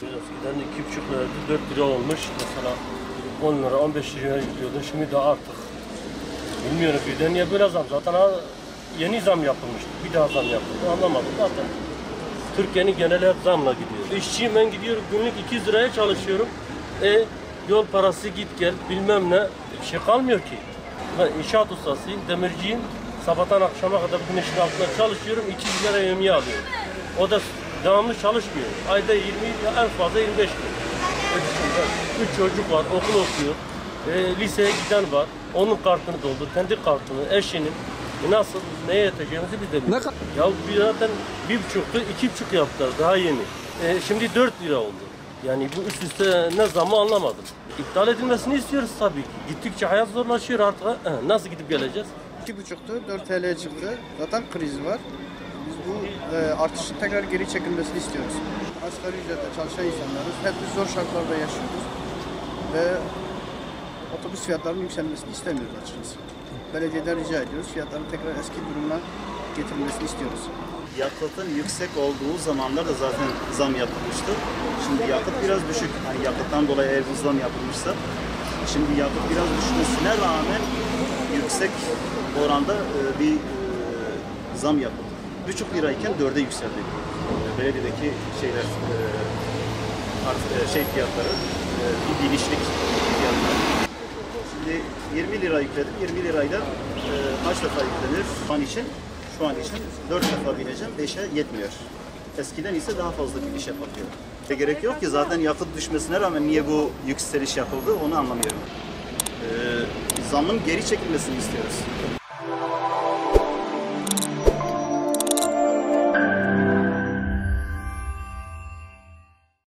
Eskiden 2,5 liraydı, 4 lira olmuş. Mesela 10 lira, 15 liraya gidiyordu. Şimdi de artık bilmiyorum birden niye böyle zam. Zaten yeni zam yapılmıştı. Bir daha zam yapıldı. Anlamadım zaten. Türkiye'nin geneli hep zamla gidiyor. İşçiyim, ben gidiyorum günlük 200 liraya çalışıyorum. Yol parası git gel bilmem ne, bir şey kalmıyor ki. Ben inşaat ustasıyım, demirciyim. Sabahtan akşama kadar güneşin altında çalışıyorum, 200 lira yemeği alıyorum. O da devamlı çalışmıyor. Ayda 20, en fazla 25 bin. 3 çocuk var, okul okuyor. Liseye giden var. Onun kartını doldur, kendi kartını, eşinin. Nasıl, neye yeteceğimizi biz de bilmiyoruz. Ya zaten 1,5'tu, 2,5 yaptılar daha yeni. Şimdi 4 lira oldu. Yani bu üst üste ne zamı anlamadım. İptal edilmesini istiyoruz tabii ki. Gittikçe hayat zorlaşıyor artık. Nasıl gidip geleceğiz? 2,5'tu, 4 TL'ye çıktı. Zaten kriz var. Biz bu artışın tekrar geri çekilmesini istiyoruz. Asgari ücretle çalışan insanlarız. Hep biz zor şartlarda yaşıyoruz. Ve otobüs fiyatlarının yükselmesini istemiyoruz açıkçası. Belediyeden rica ediyoruz. Fiyatların tekrar eski durumuna getirilmesini istiyoruz. Yakıtın yüksek olduğu zamanlarda zaten zam yapılmıştı. Şimdi yakıt biraz düşük. Hani yakıttan dolayı eğer bu zam yapılmışsa, şimdi yakıt biraz düşmesine rağmen yüksek oranda bir zam yapıldı. 1,5 lirayken 4'e yükseldi. Belediyedeki fiyatları, bir binişlik fiyatlar. Şimdi 20 lira yükledim. 20 lirayla kaç defa yüklenir? Şu an için 4 defa bineceğim, 5'e yetmiyor. Eskiden ise daha fazla biniş yapılıyor. Gerek yok ki zaten yakıt düşmesine rağmen niye bu yükseliş yapıldı onu anlamıyorum. Zamın geri çekilmesini istiyoruz.